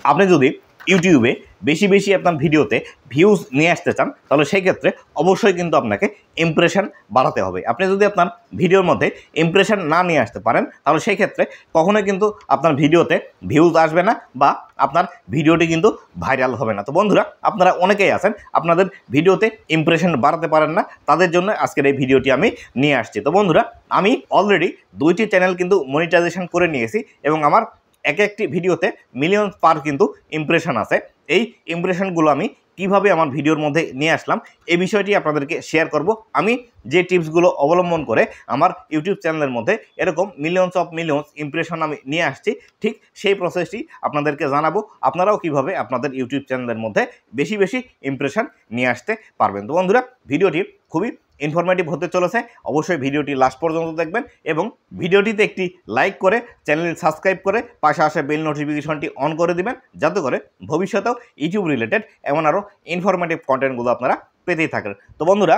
আপনি যদি ইউটিউবে বেশি বেশি আপনার ভিডিওতে ভিউজ নিয়ে আসতে চান তাহলে সেই ক্ষেত্রে অবশ্যই কিন্তু আপনাকে ইমপ্রেশন বাড়াতে হবে। আপনি যদি আপনার ভিডিওর মধ্যে ইমপ্রেশন না নিয়ে আসতে পারেন তাহলে সেই ক্ষেত্রে কখনোই কিন্তু আপনার ভিডিওতে ভিউজ আসবে না বা আপনার ভিডিওটি কিন্তু ভাইরাল হবে না। তো বন্ধুরা, আপনারা অনেকেই আছেন আপনাদের ভিডিওতে ইমপ্রেশন বাড়াতে পারেন না, তাদের জন্য আজকের এই ভিডিওটি আমি নিয়ে আসছি। তো বন্ধুরা, আমি অলরেডি 2টি চ্যানেল কিন্তু মনিটাইজেশন করে নিয়েছি এবং আমার একটি ভিডিওতে মিলিয়ন পার কিন্তু ইমপ্রেশন আছে। এই ইমপ্রেশনগুলো আমি কিভাবে আমার ভিডিওর মধ্যে নিয়ে আসলাম এই বিষয়টি আপনাদেরকে শেয়ার করব। আমি যে টিপসগুলো অবলম্বন করে আমার ইউটিউব চ্যানেলের মধ্যে এরকম মিলিয়নস ইমপ্রেশন আমি নিয়ে আসছি, ঠিক সেই প্রসেসটি আপনাদেরকে জানাবো। আপনারাও কিভাবে আপনাদের ইউটিউব চ্যানেলের মধ্যে বেশি বেশি ইমপ্রেশন নিয়ে আসতে পারবেন। তো বন্ধুরা, ভিডিওটি খুবই ইনফরমেটিভ হতে চলেছে, অবশ্যই ভিডিওটি লাস্ট পর্যন্ত দেখবেন এবং ভিডিওটিতে একটি লাইক করে চ্যানেল সাবস্ক্রাইব করে পাশে আসা বেল নোটিফিকেশনটি অন করে দিবেন, যাতে করে ভবিষ্যতেও ইউটিউব রিলেটেড এমন আরও ইনফরমেটিভ কন্টেন্টগুলো আপনারা পেতেই থাকেন। তো বন্ধুরা,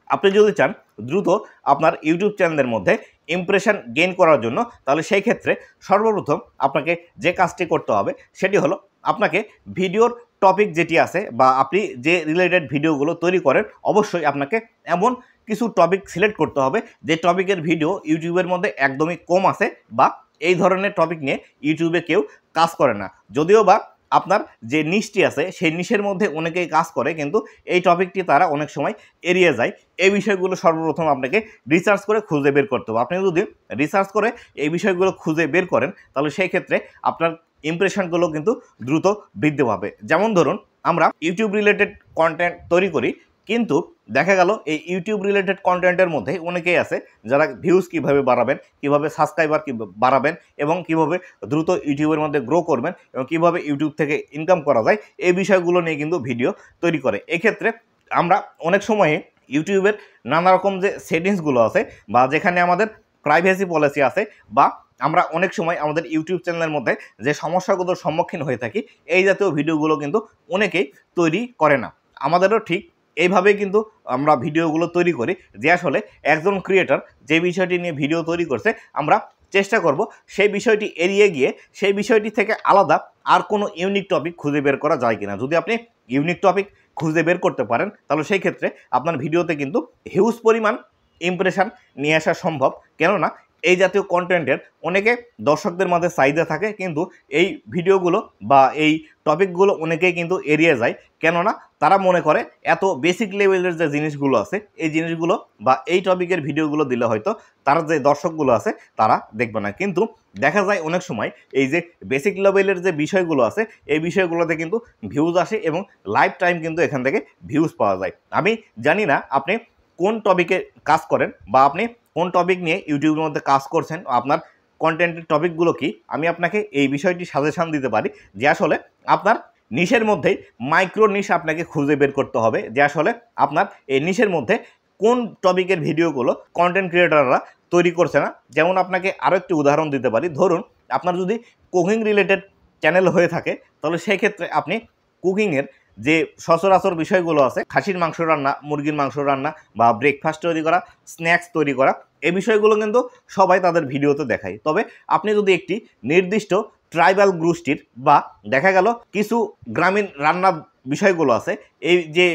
আপনি যদি চান দ্রুত আপনার ইউটিউব চ্যানেলের মধ্যে ইমপ্রেশন গেইন করার জন্য, তাহলে সেই ক্ষেত্রে সর্বপ্রথম আপনাকে যে কাজটি করতে হবে সেটি হলো আপনাকে ভিডিওর টপিক যেটি আছে বা আপনি যে রিলেটেড ভিডিওগুলো তৈরি করেন, অবশ্যই আপনাকে এমন কিছু টপিক সিলেক্ট করতে হবে যে টপিকের ভিডিও ইউটিউবের মধ্যে একদমই কম আছে বা এই ধরনের টপিক নিয়ে ইউটিউবে কেউ কাজ করে না। যদিও বা আপনার যে নিশটি আছে সেই নিশের মধ্যে অনেকেই কাজ করে, কিন্তু এই টপিকটি তারা অনেক সময় এড়িয়ে যায়। এই বিষয়গুলো সর্বপ্রথম আপনাকে রিসার্চ করে খুঁজে বের করতে হবে। আপনি যদি রিসার্চ করে এই বিষয়গুলো খুঁজে বের করেন তাহলে সেই ক্ষেত্রে আপনার ইমপ্রেশনগুলো কিন্তু দ্রুত বৃদ্ধি পাবে। যেমন ধরুন, আমরা ইউটিউব রিলেটেড কন্টেন্ট তৈরি করি, কিন্তু দেখা গেল এই ইউটিউব রিলেটেড কন্টেন্টের মধ্যে অনেকেই আছে যারা ভিউজ কীভাবে বাড়াবেন, কীভাবে সাবস্ক্রাইবার বাড়াবেন এবং কীভাবে দ্রুত ইউটিউবের মধ্যে গ্রো করবেন এবং কীভাবে ইউটিউব থেকে ইনকাম করা যায় এই বিষয়গুলো নিয়ে কিন্তু ভিডিও তৈরি করে। এক্ষেত্রে আমরা অনেক সময়ে ইউটিউবের নানা রকম যে সেটিংসগুলো আছে বা যেখানে আমাদের প্রাইভেসি পলিসি আছে বা আমরা অনেক সময় আমাদের ইউটিউব চ্যানেলের মধ্যে যে সমস্যাগুলোর সম্মুখীন হয়ে থাকি, এই জাতীয় ভিডিওগুলো কিন্তু অনেকেই তৈরি করে না। আমাদেরও ঠিক এইভাবেই কিন্তু আমরা ভিডিওগুলো তৈরি করি যে আসলে একজন ক্রিয়েটর যে বিষয়টি নিয়ে ভিডিও তৈরি করছে, আমরা চেষ্টা করব সেই বিষয়টি এড়িয়ে গিয়ে সেই বিষয়টি থেকে আলাদা আর কোনো ইউনিক টপিক খুঁজে বের করা যায় কিনা। যদি আপনি ইউনিক টপিক খুঁজে বের করতে পারেন তাহলে সেই ক্ষেত্রে আপনার ভিডিওতে কিন্তু হিউজ পরিমাণ ইমপ্রেশন নিয়ে আসা সম্ভব। কেননা এই জাতীয় কন্টেন্টের অনেকে দর্শকদের মাঝে চাহিদা থাকে, কিন্তু এই ভিডিওগুলো বা এই টপিকগুলো অনেকেই কিন্তু এড়িয়ে যায়। কেননা তারা মনে করে এত বেসিক লেভেলের যে জিনিসগুলো আছে এই জিনিসগুলো বা এই টপিকের ভিডিওগুলো দিলে হয়তো তার যে দর্শকগুলো আছে তারা দেখবে না। কিন্তু দেখা যায় অনেক সময় এই যে বেসিক লেভেলের যে বিষয়গুলো আছে এই বিষয়গুলোতে কিন্তু ভিউজ আসে এবং লাইফ টাইম কিন্তু এখান থেকে ভিউজ পাওয়া যায়। আমি জানি না আপনি কোন টপিকে কাজ করেন বা আপনি কোন টপিক নিয়ে ইউটিউবের মধ্যে কাজ করছেন, আপনার কন্টেন্টের টপিকগুলো কি। আমি আপনাকে এই বিষয়টি সাজেশান দিতে পারি যে আসলে আপনার নিশের মধ্যেই মাইক্রো নিশ আপনাকে খুঁজে বের করতে হবে যে আসলে আপনার এই নিশের মধ্যে কোন টপিকের ভিডিওগুলো কন্টেন্ট ক্রিয়েটররা তৈরি করছে না। যেমন আপনাকে আরও একটি উদাহরণ দিতে পারি, ধরুন আপনার যদি কুকিং রিলেটেড চ্যানেল হয়ে থাকে তাহলে সেই ক্ষেত্রে আপনি কুকিংয়ের যে সচরাচর বিষয়গুলো আছে, খাসির মাংস রান্না, মুরগির মাংস রান্না বা ব্রেকফাস্ট তৈরি করা, স্ন্যাক্স তৈরি করা, এই বিষয়গুলো কিন্তু সবাই তাদের ভিডিওতে দেখায়। তবে আপনি যদি একটি নির্দিষ্ট ট্রাইবাল গোষ্ঠীর বা দেখা গেল কিছু গ্রামীণ রান্নার বিষয়গুলো আছে, এই যে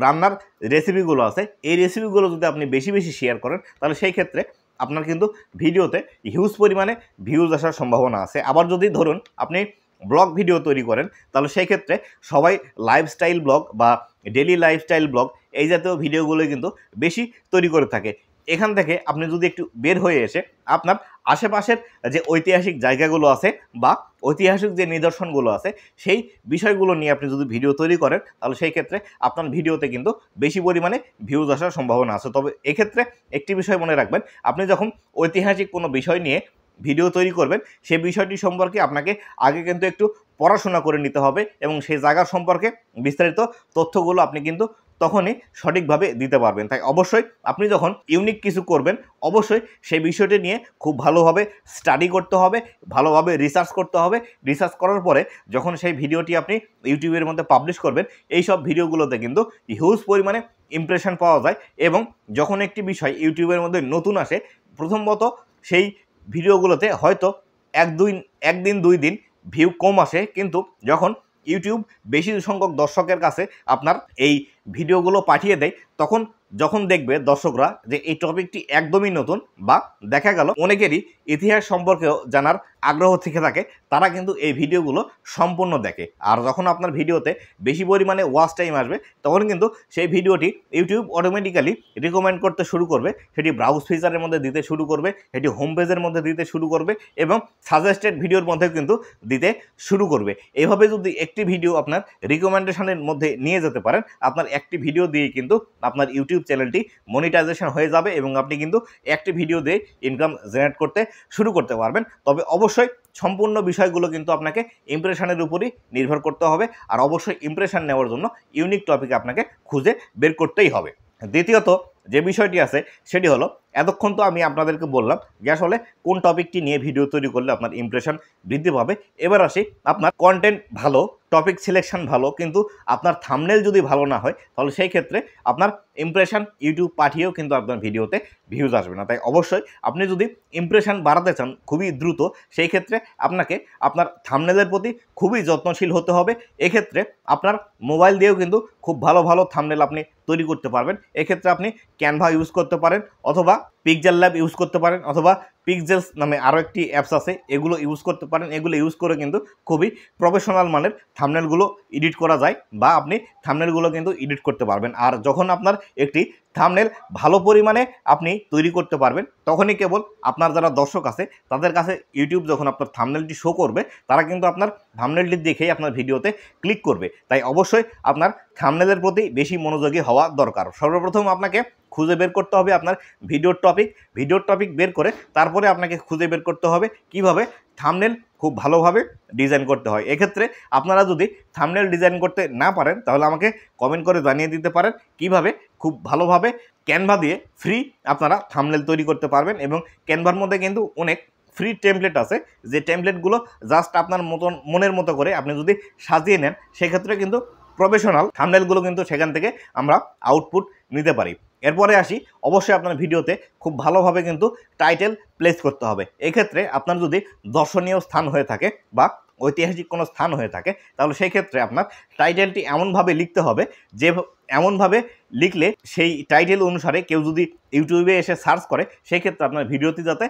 রান্নার রেসিপিগুলো আছে এই রেসিপিগুলো যদি আপনি বেশি বেশি শেয়ার করেন তাহলে সেই ক্ষেত্রে আপনার কিন্তু ভিডিওতে হিউজ পরিমাণে ভিউজ আসার সম্ভাবনা আছে। আবার যদি ধরুন আপনি ব্লগ ভিডিও তৈরি করেন তাহলে সেই ক্ষেত্রে সবাই লাইফস্টাইল ব্লগ বা ডেলি লাইফস্টাইল ব্লগ এই জাতীয় ভিডিওগুলো কিন্তু বেশি তৈরি করে থাকে। এখান থেকে আপনি যদি একটু বের হয়ে এসে আপনার আশেপাশের যে ঐতিহাসিক জায়গাগুলো আছে বা ঐতিহাসিক যে নিদর্শনগুলো আছে সেই বিষয়গুলো নিয়ে আপনি যদি ভিডিও তৈরি করেন তাহলে সেই ক্ষেত্রে আপনার ভিডিওতে কিন্তু বেশি পরিমাণে ভিউজ আসার সম্ভাবনা আছে। তবে এক্ষেত্রে একটি বিষয় মনে রাখবেন, আপনি যখন ঐতিহাসিক কোনো বিষয় নিয়ে ভিডিও তৈরি করবেন সেই বিষয়টি সম্পর্কে আপনাকে আগে কিন্তু একটু পড়াশোনা করে নিতে হবে এবং সেই জায়গার সম্পর্কে বিস্তারিত তথ্যগুলো আপনি কিন্তু তখনই সঠিকভাবে দিতে পারবেন। তাই অবশ্যই আপনি যখন ইউনিক কিছু করবেন অবশ্যই সেই বিষয়টি নিয়ে খুব ভালোভাবে স্টাডি করতে হবে, ভালোভাবে রিসার্চ করতে হবে। রিসার্চ করার পরে যখন সেই ভিডিওটি আপনি ইউটিউবের মধ্যে পাবলিশ করবেন, এই সব ভিডিওগুলোতে কিন্তু হিউজ পরিমাণে ইমপ্রেশন পাওয়া যায় এবং যখন একটি বিষয় ইউটিউবের মধ্যে নতুন আসে প্রথমত সেই ভিডিওগুলোতে হয়তো একদিন 2 দিন ভিউ কম আসে, কিন্তু যখন ইউটিউব বেশি সংখ্যক দর্শকের কাছে আপনার এই ভিডিওগুলো পাঠিয়ে দেয়, তখন যখন দেখবে দর্শকরা যে এই টপিকটি একদমই নতুন বা দেখা গেল অনেকেরই ইতিহাস সম্পর্কেও জানার আগ্রহ থেকে থাকে, তারা কিন্তু এই ভিডিওগুলো সম্পূর্ণ দেখে। আর যখন আপনার ভিডিওতে বেশি পরিমাণে ওয়াচ টাইম আসবে, তখন কিন্তু সেই ভিডিওটি ইউটিউব অটোমেটিক্যালি রিকমেন্ড করতে শুরু করবে, সেটি ব্রাউজ ফিচারের মধ্যে দিতে শুরু করবে, সেটি হোম পেজের মধ্যে দিতে শুরু করবে এবং সাজেস্টেড ভিডিওর মধ্যে কিন্তু দিতে শুরু করবে। এইভাবে যদি একটি ভিডিও আপনার রিকমেন্ডেশনের মধ্যে নিয়ে যেতে পারেন, আপনার একটি ভিডিও দিয়ে কিন্তু আপনার ইউটিউব চ্যানেলটি মনিটাইজেশন হয়ে যাবে এবং আপনি কিন্তু একটি ভিডিও দিয়ে ইনকাম জেনারেট করতে শুরু করতে পারবেন। তবে অবশ্যই সম্পূর্ণ বিষয়গুলো কিন্তু আপনাকে ইমপ্রেশনের উপরই নির্ভর করতে হবে, আর অবশ্যই ইমপ্রেশন নেওয়ার জন্য ইউনিক টপিক আপনাকে খুঁজে বের করতেই হবে। দ্বিতীয়ত যে বিষয়টি আছে সেটি হলো, এতক্ষণ তো আমি আপনাদেরকে বললাম যে আসলে কোন টপিকটি নিয়ে ভিডিও তৈরি করলে আপনার ইমপ্রেশন বৃদ্ধি পাবে। এবার আসি, আপনার কন্টেন্ট ভালো, টপিক সিলেকশন ভালো, কিন্তু আপনার থাম্বনেল যদি ভালো না হয়, তাহলে সেই ক্ষেত্রে আপনার ইমপ্রেশন ইউটিউব পাঠিয়েও কিন্তু আপনার ভিডিওতে ভিউজ আসবে না। তাই অবশ্যই আপনি যদি ইমপ্রেশন বাড়াতে চান খুবই দ্রুত, সেই ক্ষেত্রে আপনাকে আপনার থাম্বনেলের প্রতি খুবই যত্নশীল হতে হবে। এক্ষেত্রে আপনার মোবাইল দিয়েও কিন্তু খুব ভালো ভালো থাম্বনেল আপনি তৈরি করতে পারবেন। এক্ষেত্রে আপনি ক্যানভা ইউজ করতে পারেন, অথবা পিক্সেল ল্যাব ইউজ করতে পারেন, অথবা পিক্সেলস নামে আরও একটি অ্যাপস আছে, এগুলো ইউজ করতে পারেন। এগুলো ইউজ করে কিন্তু খুবই প্রফেশনাল মানের থাম্বনেলগুলো এডিট করা যায়, বা আপনি থাম্বনেলগুলো কিন্তু এডিট করতে পারবেন। আর যখন আপনার একটি থাম্বনেল ভালো পরিমাণে আপনি তৈরি করতে পারবেন, তখনই কেবল আপনার যারা দর্শক আছে তাদের কাছে ইউটিউব যখন আপনার থাম্বনেলটি শো করবে, তারা কিন্তু আপনার থাম্বনেলটি দেখেই আপনার ভিডিওতে ক্লিক করবে। তাই অবশ্যই আপনার থাম্বনেলের প্রতি বেশি মনোযোগী হওয়া দরকার। সর্বপ্রথম আপনাকে খুঁজে বের করতে হবে আপনার ভিডিওর টপিক বের করে তারপরে আপনাকে খুঁজে বের করতে হবে কিভাবে থাম্বনেল খুব ভালোভাবে ডিজাইন করতে হয়। এক্ষেত্রে আপনারা যদি থাম্বনেল ডিজাইন করতে না পারেন, তাহলে আমাকে কমেন্ট করে জানিয়ে দিতে পারেন কিভাবে খুব ভালোভাবে ক্যানভা দিয়ে ফ্রি আপনারা থাম্বনেল তৈরি করতে পারবেন। এবং ক্যানভার মধ্যে কিন্তু অনেক ফ্রি টেমপ্লেট আছে, যে টেমপ্লেটগুলো জাস্ট আপনার মনের মতো করে আপনি যদি সাজিয়ে নেন, সেক্ষেত্রে কিন্তু প্রফেশনাল থাম্বনেলগুলো কিন্তু সেখান থেকে আমরা আউটপুট নিতে পারি। এরপরে আসি, অবশ্যই আপনার ভিডিওতে খুব ভালোভাবে কিন্তু টাইটেল প্লেস করতে হবে। এক্ষেত্রে আপনার যদি দর্শনীয় স্থান হয়ে থাকে বা ঐতিহাসিক কোনো স্থান হয়ে থাকে, তাহলে সেই ক্ষেত্রে আপনার টাইটেলটি এমনভাবে লিখতে হবে যে এমনভাবে লিখলে সেই টাইটেল অনুসারে কেউ যদি ইউটিউবে এসে সার্চ করে, সেই ক্ষেত্রে আপনার ভিডিওটি যাতে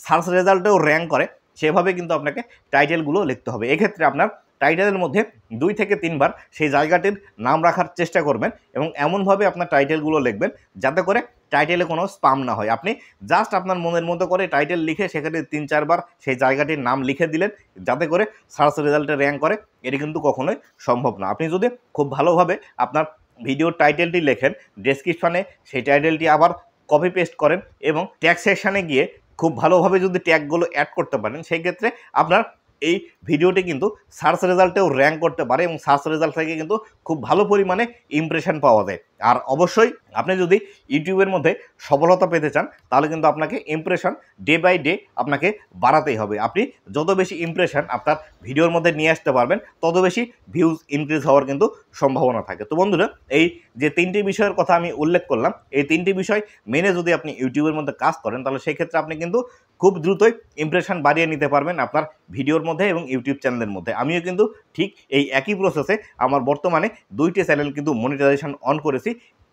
সার্চ রেজাল্টেও র্যাঙ্ক করে, সেভাবে কিন্তু আপনাকে টাইটেলগুলো লিখতে হবে। এক্ষেত্রে আপনার টাইটেলের মধ্যে 2 থেকে 3 বার সেই জায়গাটির নাম রাখার চেষ্টা করবেন এবং এমনভাবে আপনার টাইটেলগুলো লিখবেন যাতে করে টাইটেলে কোনো স্পাম না হয়। আপনি জাস্ট আপনার মনের মতো করে টাইটেল লিখে সেখানে 3-4 বার সেই জায়গাটির নাম লিখে দিলেন যাতে করে সার্চ রেজাল্টে র্যাঙ্ক করে, এটি কিন্তু কখনোই সম্ভব না। আপনি যদি খুব ভালোভাবে আপনার ভিডিওর টাইটেলটি লেখেন, ডেসক্রিপশনে সেই টাইটেলটি আবার কপি পেস্ট করেন এবং ট্যাগ সেকশানে গিয়ে খুব ভালোভাবে যদি ট্যাগগুলো অ্যাড করতে পারেন, সেই ক্ষেত্রে আপনার এই ভিডিওটি কিন্তু সার্চ রেজাল্টেও র্যাঙ্ক করতে পারে এবং সার্চ রেজাল্ট থেকে কিন্তু খুব ভালো পরিমাণে ইমপ্রেশন পাওয়া যায়। আর অবশ্যই আপনি যদি ইউটিউবের মধ্যে সফলতা পেতে চান, তাহলে কিন্তু আপনাকে ইমপ্রেশন ডে বাই ডে আপনাকে বাড়াতেই হবে। আপনি যত বেশি ইমপ্রেশন আপনার ভিডিওর মধ্যে নিয়ে আসতে পারবেন, তত বেশি ভিউজ ইনক্রিজ হওয়ার কিন্তু সম্ভাবনা থাকে। তো বন্ধুরা, এই যে 3টি বিষয়ের কথা আমি উল্লেখ করলাম, এই 3টি বিষয় মেনে যদি আপনি ইউটিউবের মধ্যে কাজ করেন, তাহলে সেই ক্ষেত্রে আপনি কিন্তু খুব দ্রুতই ইমপ্রেশন বাড়িয়ে নিতে পারবেন আপনার ভিডিওর মধ্যে এবং ইউটিউব চ্যানেলের মধ্যে। আমিও কিন্তু ঠিক এই একই প্রসেসে আমার বর্তমানে 2টি চ্যানেল কিন্তু মনিটাইজেশন অন করেছি।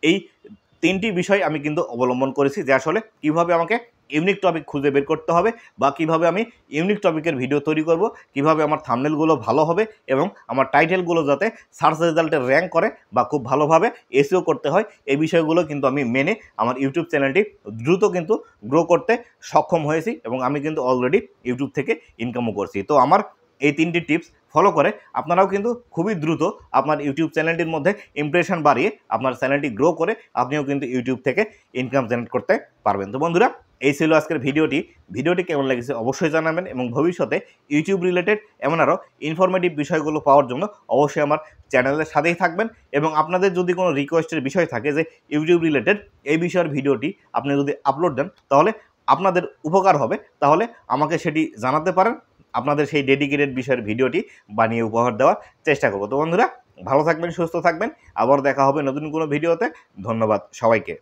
এই 3টি বিষয় আমি কিন্তু অবলম্বন করেছি, যে আসলে কীভাবে আমাকে ইউনিক টপিক খুঁজে বের করতে হবে, বা কিভাবে আমি ইউনিক টপিকের ভিডিও তৈরি করব, কিভাবে আমার থাম্বনেলগুলো ভালো হবে এবং আমার টাইটেলগুলো যাতে সার্চ রেজাল্টে র্যাঙ্ক করে বা খুব ভালোভাবে এসইও করতে হয়, এই বিষয়গুলো কিন্তু আমি মেনে আমার ইউটিউব চ্যানেলটি দ্রুত কিন্তু গ্রো করতে সক্ষম হয়েছি এবং আমি কিন্তু অলরেডি ইউটিউব থেকে ইনকামও করছি। তো আমার এই 3টি টিপস ফলো করে আপনারাও কিন্তু খুবই দ্রুত আপনার ইউটিউব চ্যানেলটির মধ্যে ইমপ্রেশন বাড়িয়ে আপনার চ্যানেলটি গ্রো করে আপনিও কিন্তু ইউটিউব থেকে ইনকাম জেনারেট করতে পারবেন। তো বন্ধুরা, এই ছিল আজকের ভিডিওটি কেমন লেগেছে অবশ্যই জানাবেন এবং ভবিষ্যতে ইউটিউব রিলেটেড এমন আরও ইনফরমেটিভ বিষয়গুলো পাওয়ার জন্য অবশ্যই আমার চ্যানেলের সাথেই থাকবেন। এবং আপনাদের যদি কোনো রিকোয়েস্টের বিষয় থাকে যে ইউটিউব রিলেটেড এই বিষয়ের ভিডিওটি আপনি যদি আপলোড দেন তাহলে আপনাদের উপকার হবে, তাহলে আমাকে সেটি জানাতে পারেন। আপনাদের সেই ডেডিকেটেড বিষয়ের ভিডিওটি বানিয়ে উপহার দেওয়ার চেষ্টা করব। তো বন্ধুরা, ভালো থাকবেন, সুস্থ থাকবেন, আবার দেখা হবে নতুন কোনো ভিডিওতে। ধন্যবাদ সবাইকে।